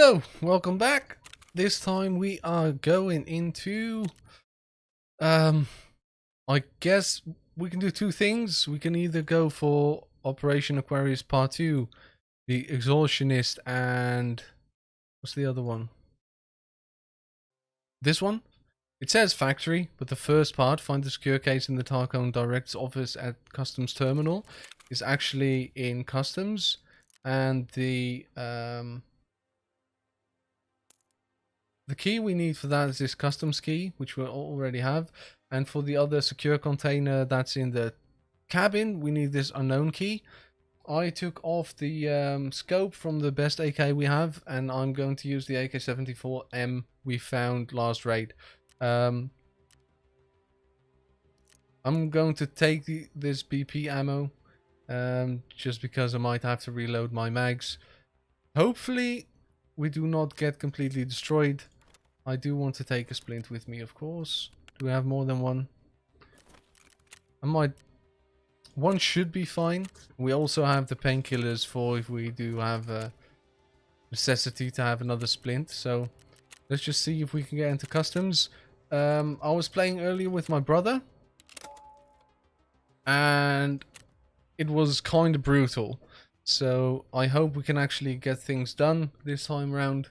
So, welcome back. This time we are going into, I guess we can do two things. We can either go for Operation Aquarius Part 2, the Exhaustionist, and what's the other one? This one? It says factory, but the first part, find the secure case in the Tarkov Director's office at Customs Terminal, is actually in Customs, and the key we need for that is this customs key, which we already have. And for the other secure container that's in the cabin, we need this unknown key. I took off the scope from the best AK we have, and I'm going to use the AK-74M we found last raid. I'm going to take this BP ammo, just because I might have to reload my mags. Hopefully, we do not get completely destroyed. I do want to take a splint with me, of course. Do we have more than one? One should be fine. We also have the painkillers for if we do have a necessity to have another splint. So let's just see if we can get into customs. I was playing earlier with my brother, and it was kind of brutal. So I hope we can actually get things done this time around.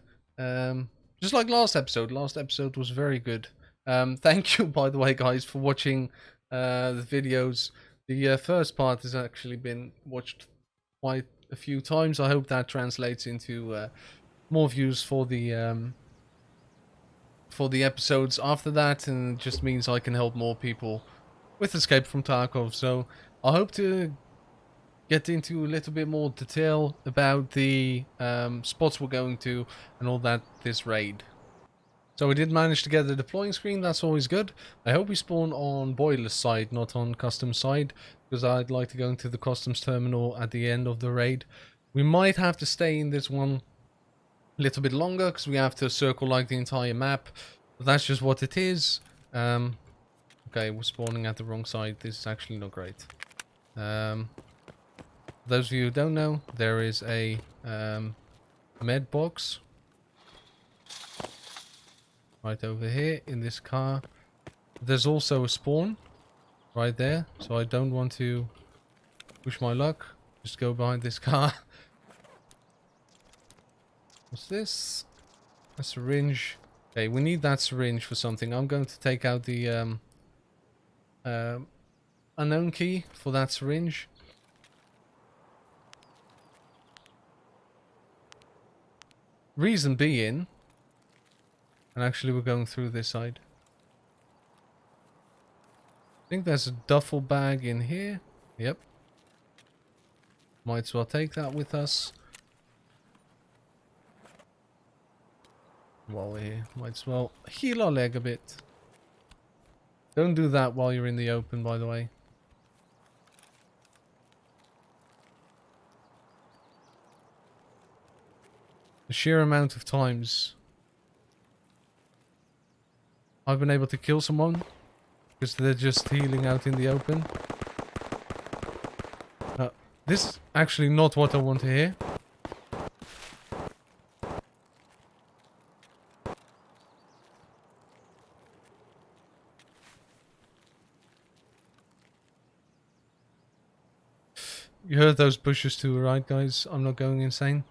Just like last episode. Last episode was very good. Thank you, by the way, guys, for watching the videos. The first part has actually been watched quite a few times. I hope that translates into more views for the episodes after that, and it just means I can help more people with Escape from Tarkov. So I hope to get into a little bit more detail about the spots we're going to and all that this raid. So we did manage to get the deploying screen. That's always good. I hope we spawn on Boiler's side, not on Customs side, because I'd like to go into the Customs terminal at the end of the raid. We might have to stay in this one a little bit longer because we have to circle like the entire map, but that's just what it is. Okay, we're spawning at the wrong side. This is actually not great. Those of you who don't know, there is a med box right over here in this car. There's also a spawn right there, so I don't want to push my luck. Just go behind this car. What's this? A syringe. Okay, we need that syringe for something. I'm going to take out the unknown key for that syringe. Reason being, and actually we're going through this side. I think there's a duffel bag in here. Yep. Might as well take that with us. While we're here, might as well heal our leg a bit. Don't do that while you're in the open, by the way. The sheer amount of times I've been able to kill someone because they're just healing out in the open. This is actually not what I want to hear. You heard those bushes to the right, guys. I'm not going insane.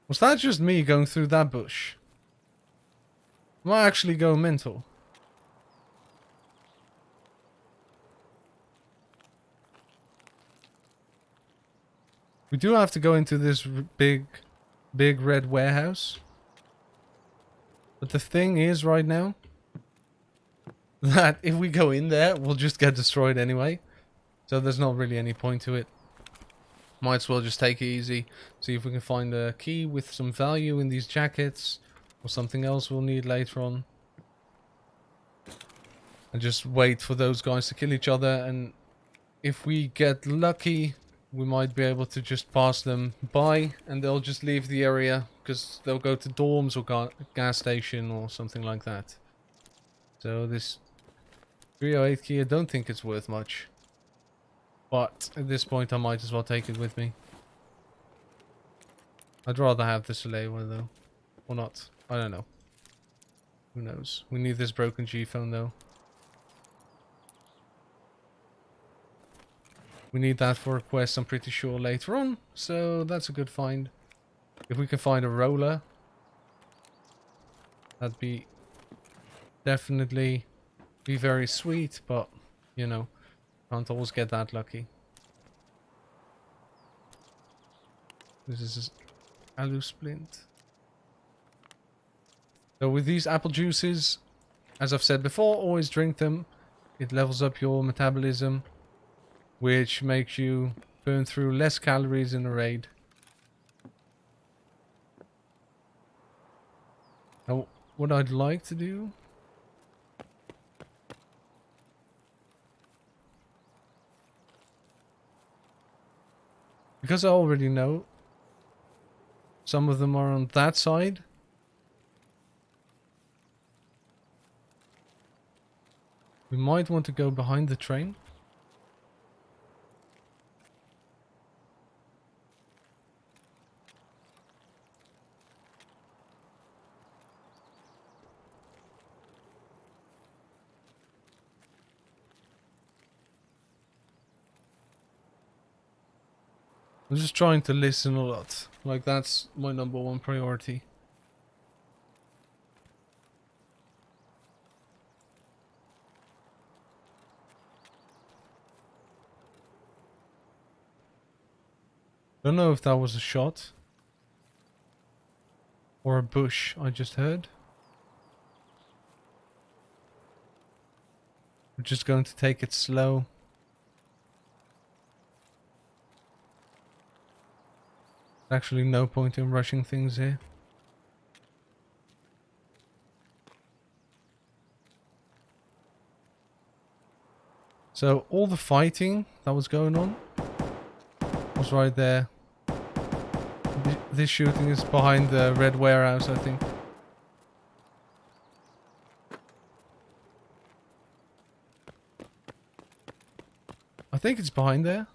Was that just me going through that bush? Am I actually going mental? We do have to go into this big red warehouse. But the thing is right now that if we go in there, we'll just get destroyed anyway. So there's not really any point to it. Might as well just take it easy. See if we can find a key with some value in these jackets. Or something else we'll need later on. And just wait for those guys to kill each other. And if we get lucky, we might be able to just pass them by and they'll just leave the area because they'll go to dorms or gas station or something like that. So this 308 key, I don't think it's worth much. But at this point I might as well take it with me. I'd rather have the Soleil one though. Or not. I don't know. Who knows? We need this broken G-phone though. We need that for a quest, I'm pretty sure, later on. So that's a good find. If we can find a roller, that'd be definitely be very sweet, but you know, can't always get that lucky. This is alu splint. So with these apple juices, as I've said before, always drink them. It levels up your metabolism, which makes you burn through less calories in a raid. Now, what I'd like to do... because I already know some of them are on that side, we might want to go behind the train. I'm just trying to listen a lot. Like, that's my #1 priority. Don't know if that was a shot. Or a bush I just heard. We're just going to take it slow. Actually, no point in rushing things here. So all the fighting that was going on was right there. This shooting is behind the red warehouse, I think. I think it's behind there.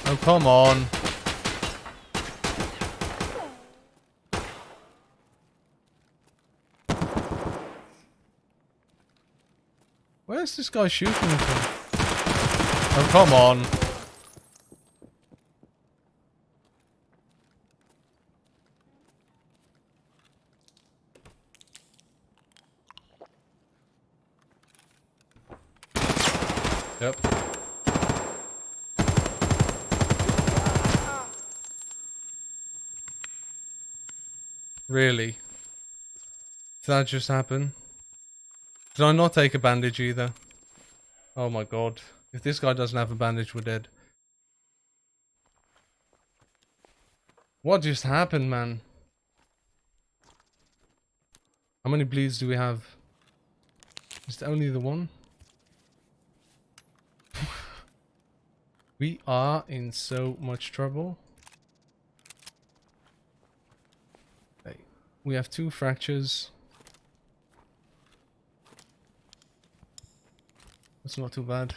Oh, come on. Where's this guy shooting from? Oh, come on. Yep. Really? Did that just happen? Did I not take a bandage either? Oh my god. If this guy doesn't have a bandage, we're dead. What just happened, man? How many bleeds do we have? Is it only the one? We are in so much trouble. Okay. We have 2 fractures. That's not too bad.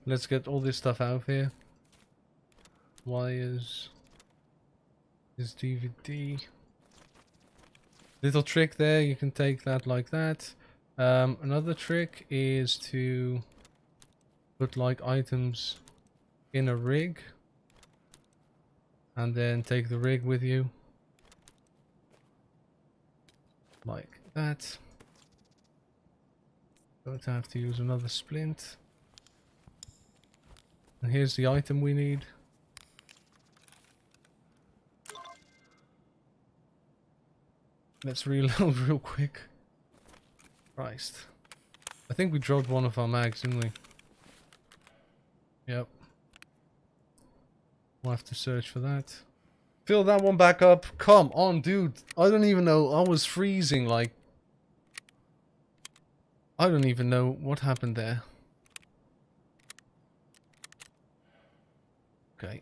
Let's get all this stuff out of here. Wires. This DVD. Little trick there, you can take that like that. Another trick is to put like items in a rig and then take the rig with you. Like that. Don't have to use another splint. And here's the item we need. Let's reload real quick. Christ. I think we dropped one of our mags, didn't we? Yep. We'll have to search for that. Fill that one back up. Come on, dude. I don't even know. I was freezing, like... I don't even know what happened there. Okay.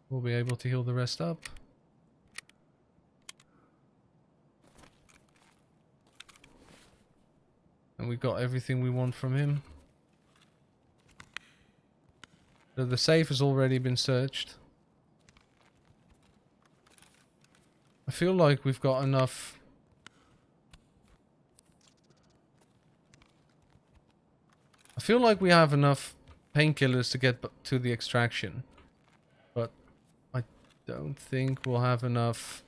We'll be able to heal the rest up. And we got everything we want from him. So the safe has already been searched. I feel like we've got enough... I feel like we have enough painkillers to get to the extraction. But I don't think we'll have enough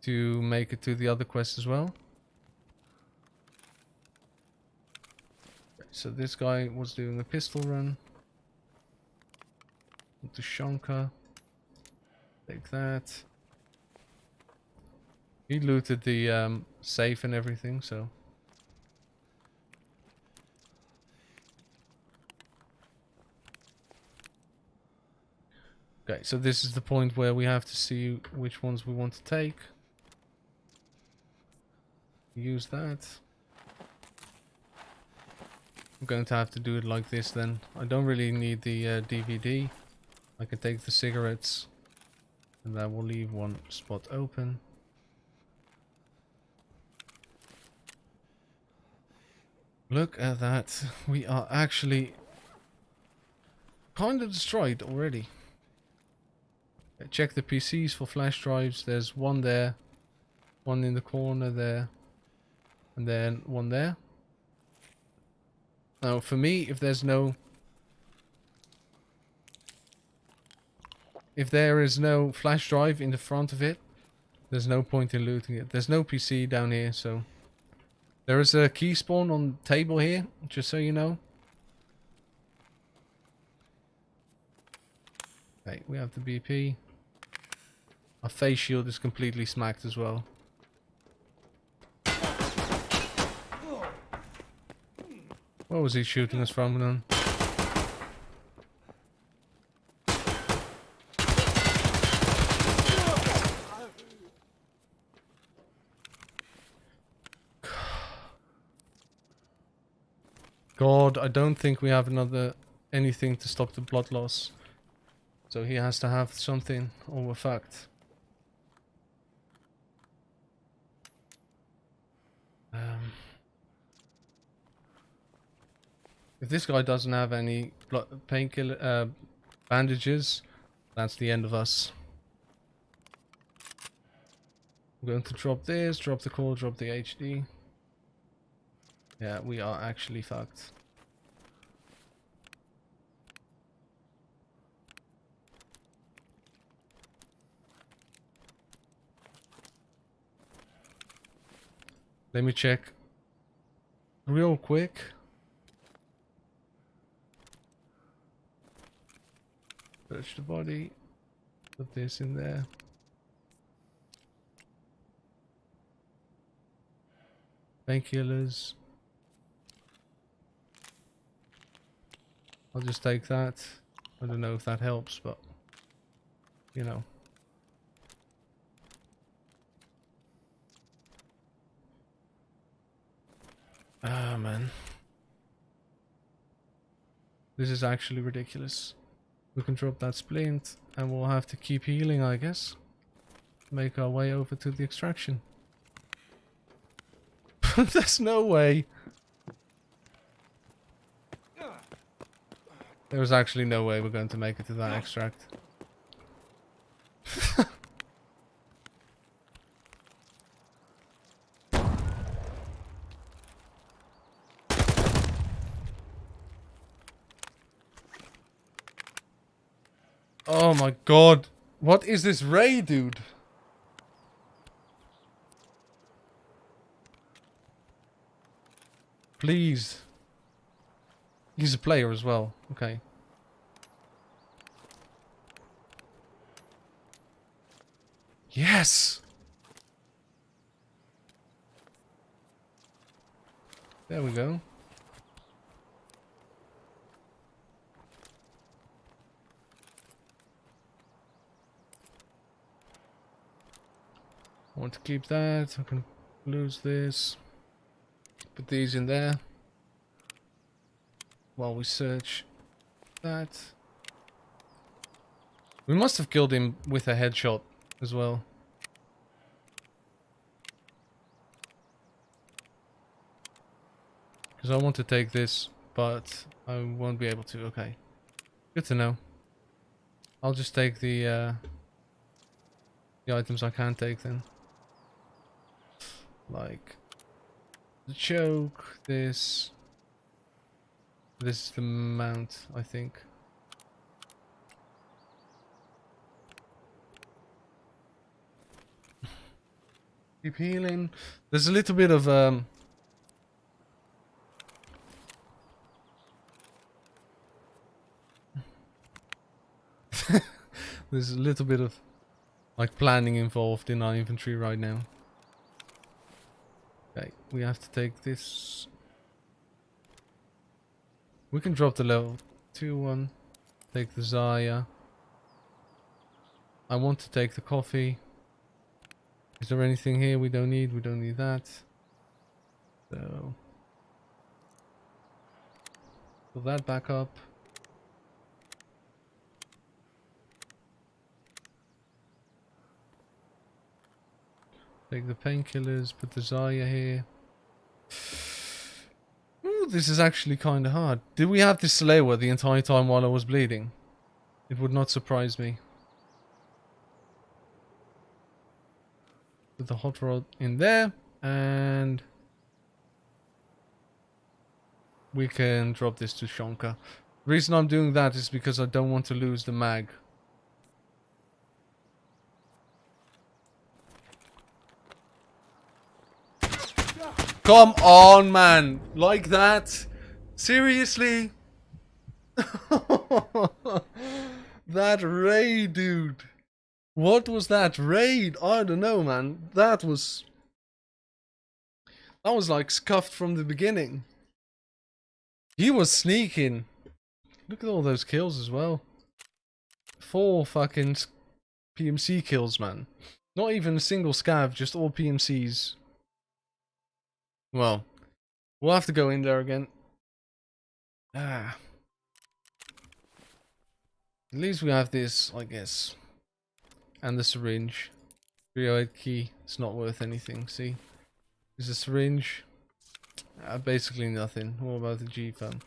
to make it to the other quest as well. Okay, so this guy was doing a pistol run. To Shanka. Take that. He looted the safe and everything, so... Okay, so this is the point where we have to see which ones we want to take. Use that. I'm going to have to do it like this then. I don't really need the DVD. I can take the cigarettes. And that will leave one spot open. Look at that. We are actually kind of destroyed already. Check the PCs for flash drives. There's one there, one in the corner there, and then one there. Now for me, if there is no flash drive in the front of it, there's no point in looting it. There's no PC down here, so there is a key spawn on the table here, just so you know. Okay, we have the BP. Our face shield is completely smacked as well. Where was he shooting us from then? God, I don't think we have anything to stop the blood loss. So he has to have something, or we're fucked. If this guy doesn't have any painkiller bandages, that's the end of us. I'm going to drop this, drop the core, drop the HD. Yeah, we are actually fucked. Let me check real quick. Search the body. Put this in there. Painkillers. I'll just take that. I don't know if that helps, but you know. Ah, man. This is actually ridiculous. We can drop that splint and we'll have to keep healing, I guess. Make our way over to the extraction. There's no way. There's actually no way we're going to make it to that extract. Oh my god. What is this ray, dude? Please. He's a player as well. Okay. Yes! There we go. I want to keep that. I can lose this. Put these in there. While we search that. We must have killed him with a headshot as well. Because I want to take this, but I won't be able to. Okay. Good to know. I'll just take the items I can take then. Like the choke, this. This is the mount, I think. Keep healing. There's a little bit of there's a little bit of like planning involved in our inventory right now. Okay, we have to take this. We can drop the level 2 one. Take the Zaya. I want to take the coffee. Is there anything here we don't need? We don't need that. So fill that back up. Take the painkillers, put the Zaya here. Ooh, this is actually kind of hard. Did we have this Salewa the entire time while I was bleeding? It would not surprise me. Put the hot rod in there, and we can drop this to Shonka. The reason I'm doing that is because I don't want to lose the mag. Come on, man. Like that? Seriously? That raid, dude. What was that raid? I don't know, man. That was like scuffed from the beginning. He was sneaking. Look at all those kills as well. 4 fucking PMC kills, man. Not even a single scav, just all PMCs. Well, we'll have to go in there again. Ah. At least we have this, I guess. And the syringe. 308 key. It's not worth anything, see? There's a syringe. Basically nothing. What about the G phone?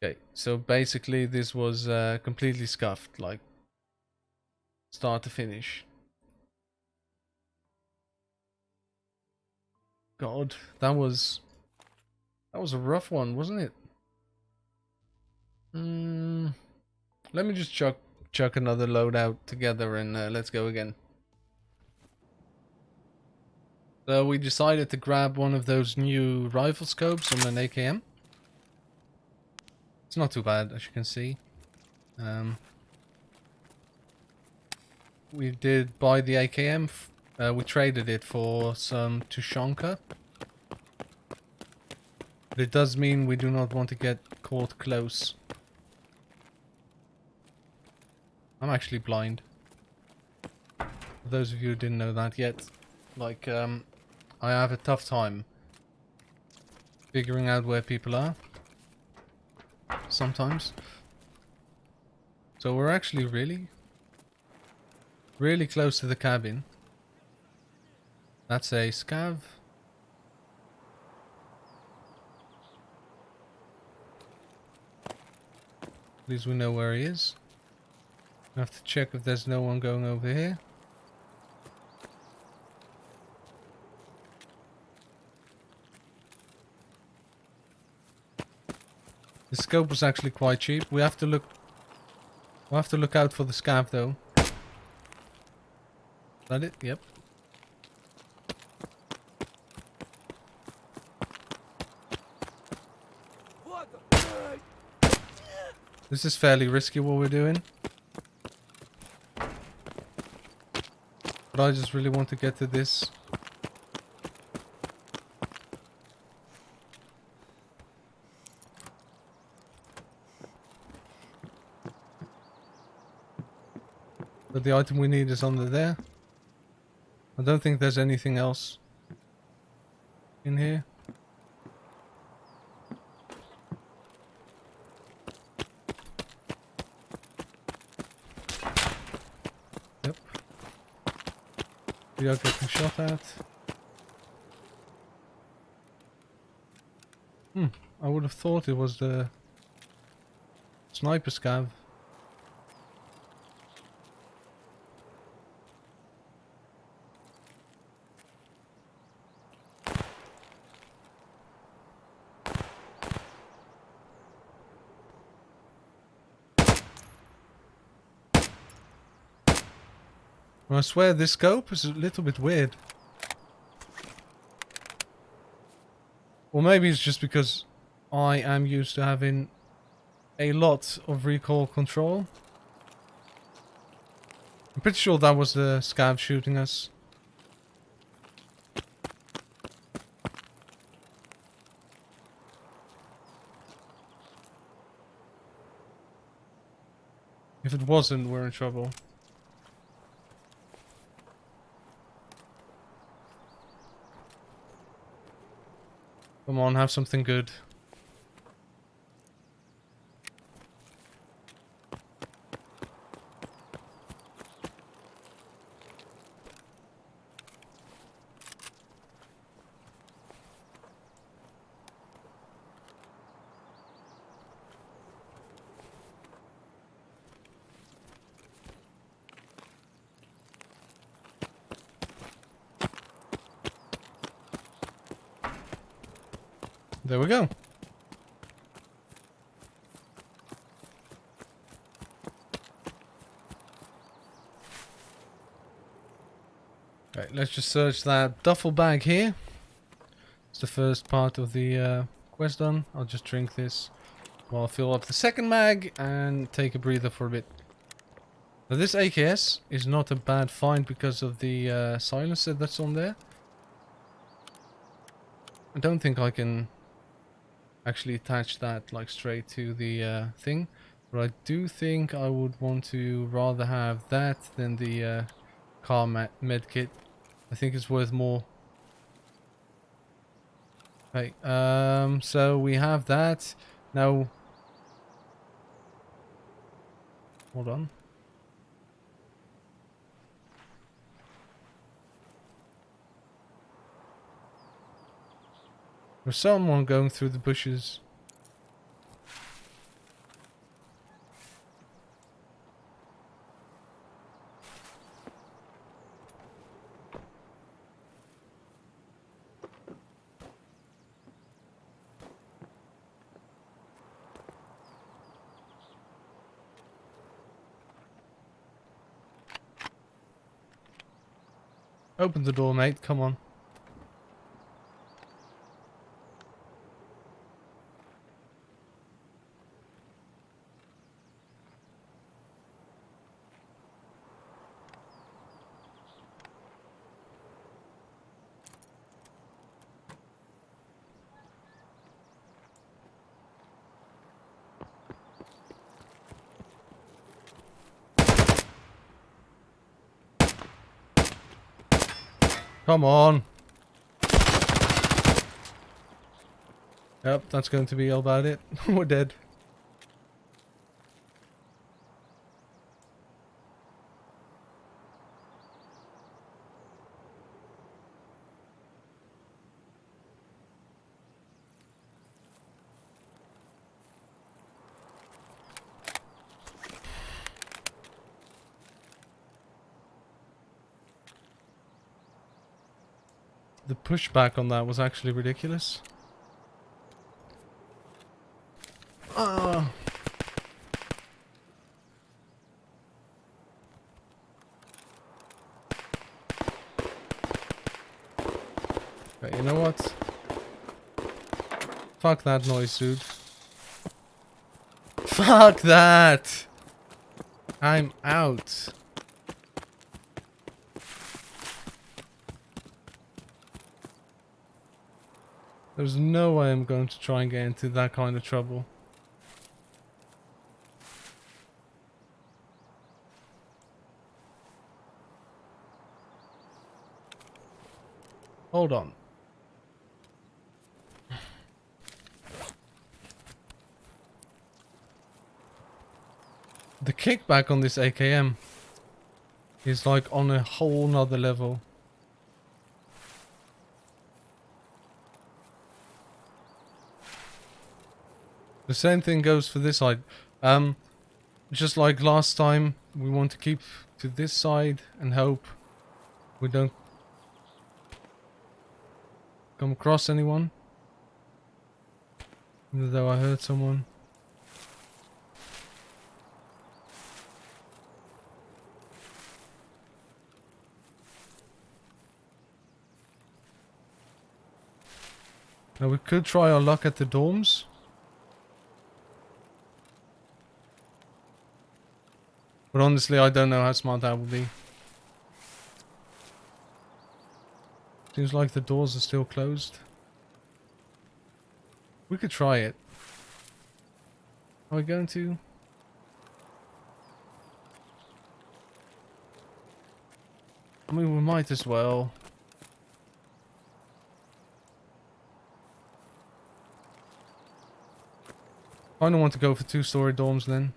Okay, so basically this was completely scuffed, like start to finish. God, that was a rough one, wasn't it? Let me just chuck another load out together and let's go again. So we decided to grab one of those new rifle scopes on an AKM. It's not too bad, as you can see. We did buy the AKM. We traded it for some Tushonka. But it does mean we do not want to get caught close. I'm actually blind. For those of you who didn't know that yet. Like, I have a tough time figuring out where people are. Sometimes. So we're actually really close to the cabin. That's a scav. At least we know where he is. I have to check if there's no one going over here. The scope was actually quite cheap. We'll have to look out for the scav though. Is that it? Yep. This is fairly risky what we're doing. But I just really want to get to this. But the item we need is under there. I don't think there's anything else in here. Yep. We are getting shot at. I would have thought it was the sniper scav. I swear this scope is a little bit weird. Or maybe it's just because I am used to having a lot of recoil control. I'm pretty sure that was the scav shooting us. If it wasn't, we're in trouble. Come on, have something good. There we go. Right, let's just search that duffel bag here. It's the first part of the quest done. I'll just drink this while I fill up the second mag and take a breather for a bit. Now this AKS is not a bad find because of the silencer that's on there. I don't think I can actually attach that like straight to the thing, but I do think I would want to rather have that than the car med kit. I think it's worth more. Okay, so we have that now. Hold on. There's someone going through the bushes. Open the door, mate. Come on. Come on. Yep, that's going to be all about it. We're dead. The pushback on that was actually ridiculous. Ah. Okay, you know what? Fuck that noise, dude. Fuck that! I'm out. There's no way I'm going to try and get into that kind of trouble. Hold on. The kickback on this AKM is like on a whole nother level. The same thing goes for this side. Just like last time, we want to keep to this side and hope we don't come across anyone. Even though I heard someone. Now we could try our luck at the dorms. But honestly, I don't know how smart that would be. Seems like the doors are still closed. We could try it. Are we going to? I mean, we might as well. I don't want to go for 2-story dorms then.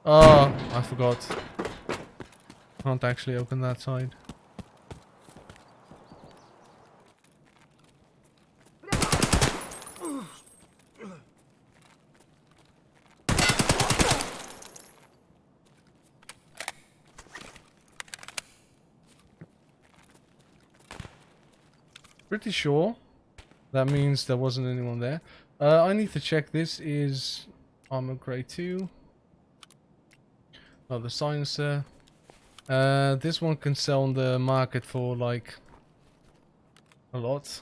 Oh, I forgot. Can't actually open that side. Pretty sure that means there wasn't anyone there. I need to check. This is armor grade 2. Oh, the silencer. This one can sell on the market for like a lot.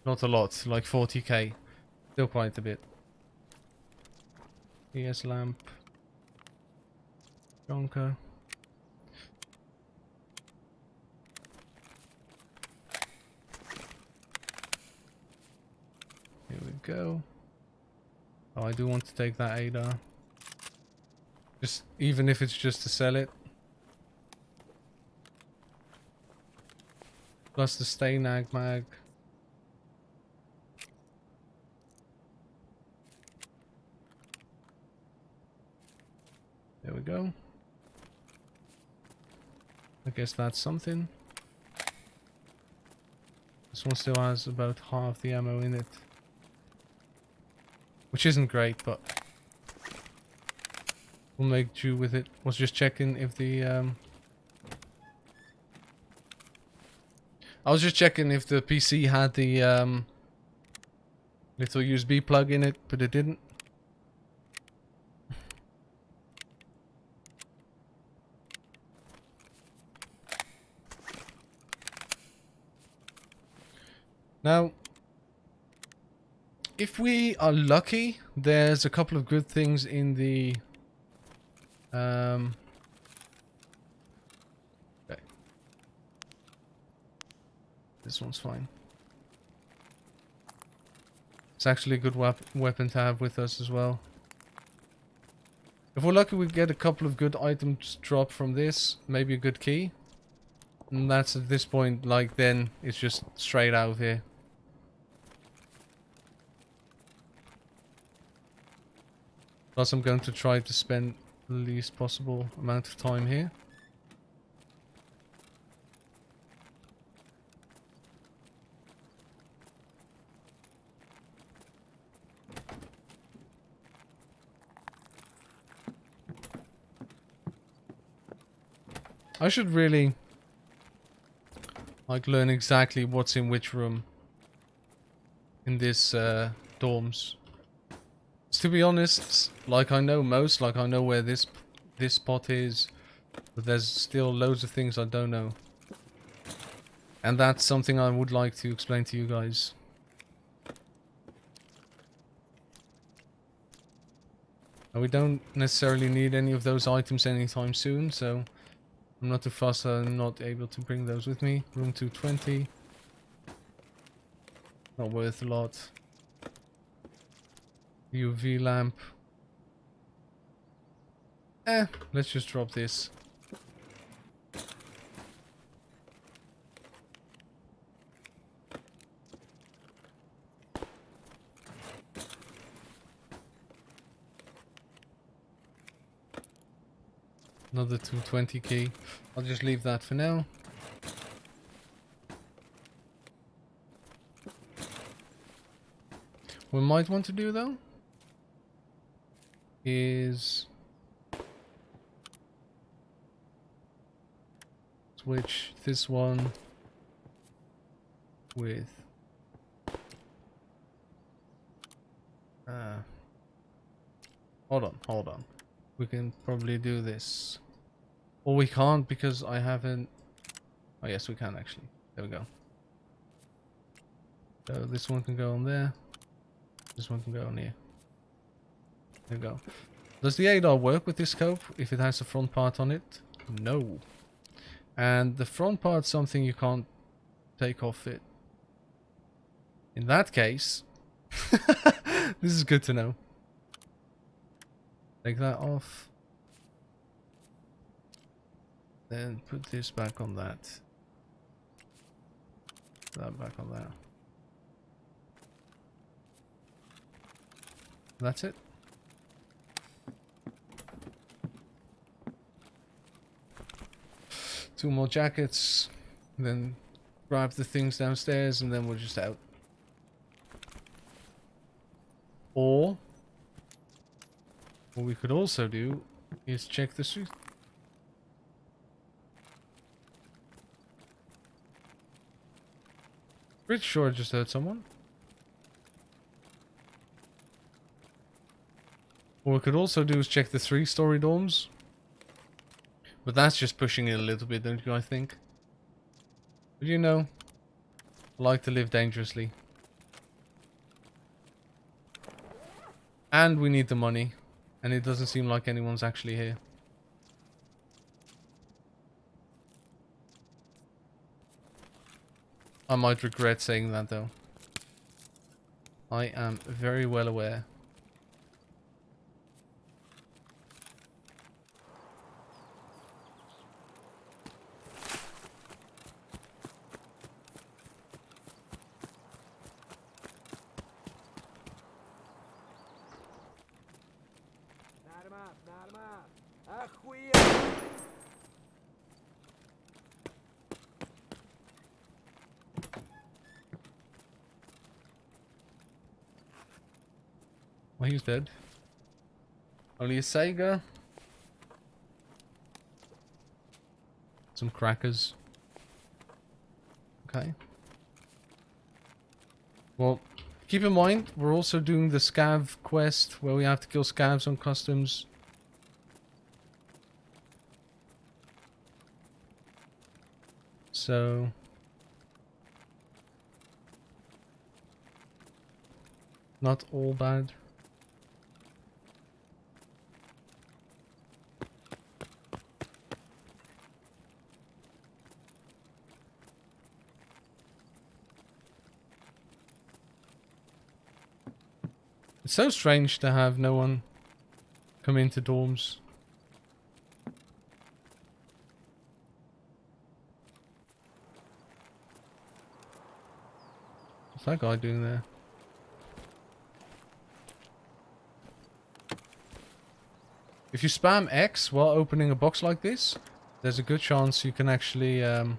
Not a lot, like 40k. Still quite a bit. ES lamp. Jonker. Here we go. Oh, I do want to take that ADAR. Just, even if it's just to sell it. Plus the stay nag mag. There we go. I guess that's something. This one still has about half the ammo in it. Which isn't great, but we'll make do with it. Was just checking if the I was just checking if the PC had the little USB plug in it, but it didn't. Now, if we are lucky, there's a couple of good things in the okay. This one's fine. It's actually a good weapon to have with us as well. If we're lucky, we get a couple of good items dropped from this. Maybe a good key. And that's at this point, like, then it's just straight out here. Plus, I'm going to try to spend the least possible amount of time here. I should really like learn exactly what's in which room in this dorms. To be honest, like I know most, like I know where this spot is, But there's still loads of things I don't know. And that's something I would like to explain to you guys. And we don't necessarily need any of those items anytime soon, so I'm not too fussed. I'm not able to bring those with me. Room 220. Not worth a lot. UV lamp. Let's just drop this. Another 220 key. I'll just leave that for now. What we might want to do though is switch this one with hold on. We can probably do this. Or we can't because I haven't... Oh yes, we can actually. There we go. So this one can go on there. This one can go on here. There we go. Does the ADAR work with this scope if it has a front part on it? No. And the front part's something you can't take off it. In that case... this is good to know. Take that off. Then put this back on that. That back on that. That's it. Two more jackets. Then grab the things downstairs and then we're just out. Or what we could also do is check the street. Pretty sure I just heard someone. What we could also do is check the 3-story dorms. But that's just pushing it a little bit, don't you, I think? But you know, I like to live dangerously. And we need the money. And it doesn't seem like anyone's actually here. I might regret saying that though. I am very well aware. Well, he's dead. Only a Sega. Some crackers. Okay. Well, keep in mind, we're also doing the scav quest where we have to kill scavs on customs. So... not all bad. It's so strange to have no one come into dorms. What's that guy doing there? If you spam X while opening a box like this, there's a good chance you can actually, well,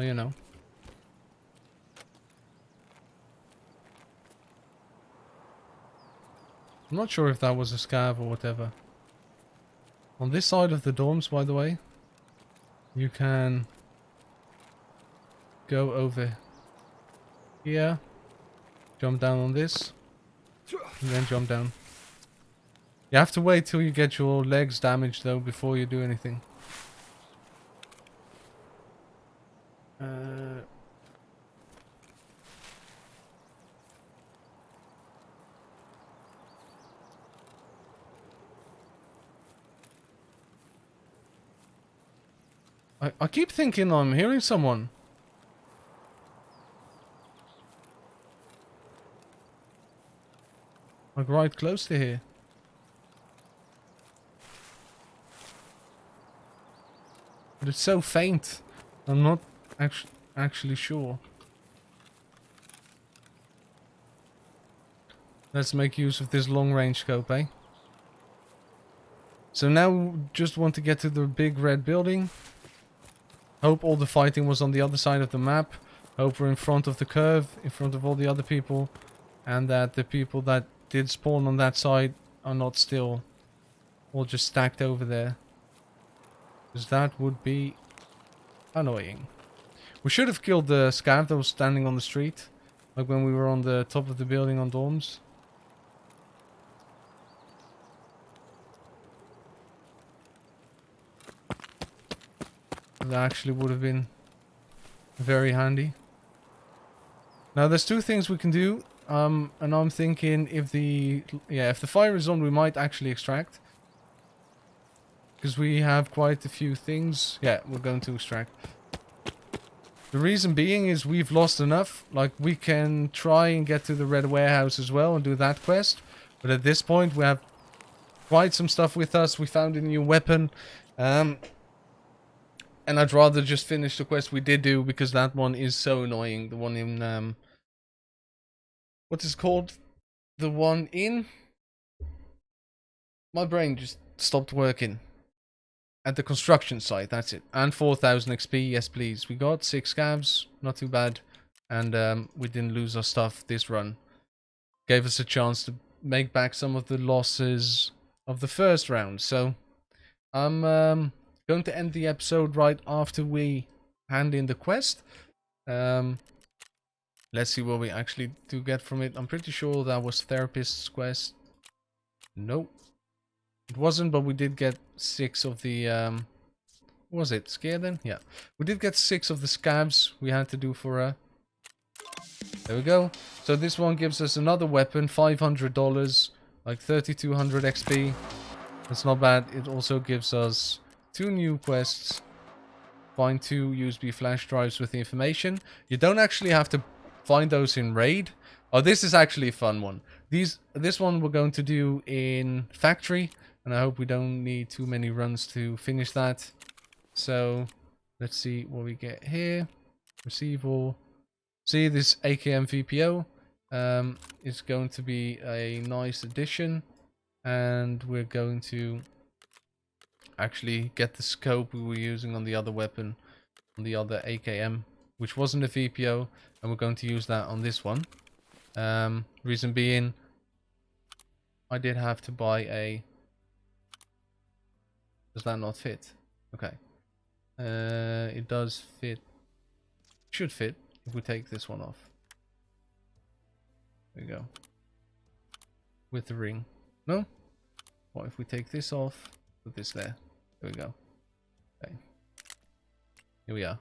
you know. I'm not sure if that was a scav or whatever. On this side of the dorms, by the way, you can go over here, jump down on this, and then jump down. You have to wait till you get your legs damaged though before you do anything. I keep thinking I'm hearing someone. Like right close to here. But it's so faint. I'm not actually sure. Let's make use of this long range scope, eh? So now we just want to get to the big red building. Hope all the fighting was on the other side of the map. Hope we're in front of the curve, in front of all the other people. And that the people that did spawn on that side are not still all just stacked over there. Because that would be annoying. We should have killed the scav that was standing on the street. Like when we were on the top of the building on dorms. That actually would have been very handy. Now there's two things we can do. And I'm thinking if the fire is on, we might actually extract. Because we have quite a few things. Yeah, we're going to extract. The reason being is we've lost enough. Like, we can try and get to the red warehouse as well and do that quest. But at this point, we have quite some stuff with us. We found a new weapon. And I'd rather just finish the quest we did do, because that one is so annoying. The one in, what is it called? The one in... My brain just stopped working. At the construction site, that's it. And 4,000 XP, yes please. We got 6 scavs, not too bad. And we didn't lose our stuff this run. Gave us a chance to make back some of the losses of the first round. So, I'm going to end the episode right after we hand in the quest. Let's see what we actually do get from it. I'm pretty sure that was therapist's quest. Nope. It wasn't, but we did get 6 of the, what was it? Scare then? Yeah. We did get 6 of the scavs we had to do for her. There we go. So this one gives us another weapon, $500, like 3,200 XP. That's not bad. It also gives us 2 new quests. Find 2 USB flash drives with the information. You don't actually have to find those in raid. Oh, this is actually a fun one. This one we're going to do in factory. And I hope we don't need too many runs to finish that. So, let's see what we get here. Receive all. See, this AKM VPO is going to be a nice addition. And we're going to actually get the scope we were using on the other weapon. On the other AKM. Which wasn't a VPO. And we're going to use that on this one. Reason being, I did have to buy a... Does that not fit? Okay. It does fit. Should fit if we take this one off. There we go. With the ring. No? What if we take this off? Put this there. There we go. Okay. Here we are.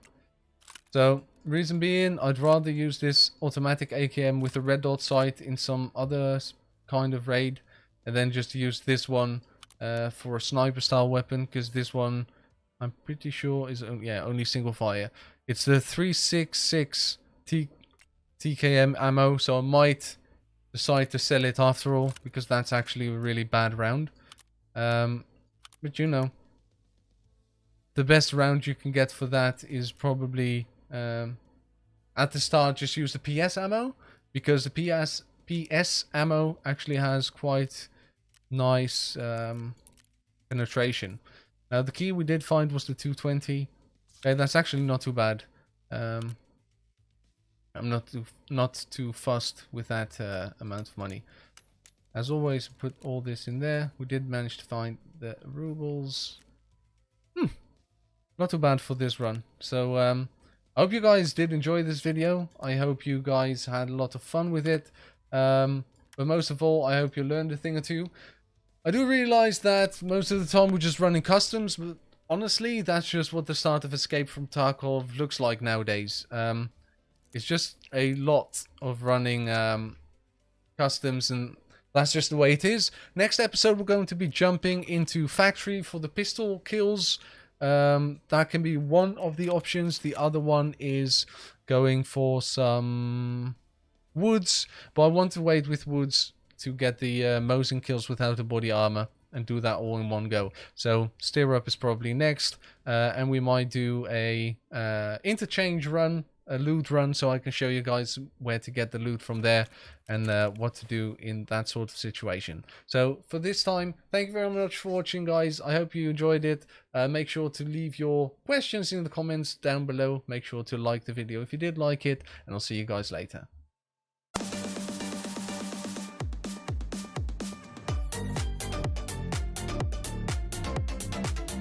So, reason being, I'd rather use this automatic AKM with a red dot sight in some other kind of raid. And then just use this one for a sniper style weapon, because this one I'm pretty sure is only single fire. It's the 366 TKM ammo, so I might decide to sell it after all, because that's actually a really bad round. But you know, the best round you can get for that is probably at the start just use the PS ammo, because the PS ammo actually has quite nice penetration. Now the key we did find was the 220. Okay, that's actually not too bad. I'm not too fussed with that amount of money. As always, put all this in there. We did manage to find the rubles. Not too bad for this run. So I hope you guys did enjoy this video. I hope you guys had a lot of fun with it. But most of all, I hope you learned a thing or two. I do realize that most of the time we're just running customs, but honestly, that's just what the start of Escape from Tarkov looks like nowadays. It's just a lot of running customs, and that's just the way it is. Next episode, we're going to be jumping into factory for the pistol kills. That can be one of the options. The other one is going for some woods, but I want to wait with woods to get the Mosin kills without the body armor and do that all in one go. So steer up is probably next, and we might do a interchange run, a loot run, so I can show you guys where to get the loot from there and what to do in that sort of situation. So for this time, thank you very much for watching, guys. I hope you enjoyed it. Make sure to leave your questions in the comments down below. Make sure to like the video if you did like it, and I'll see you guys later.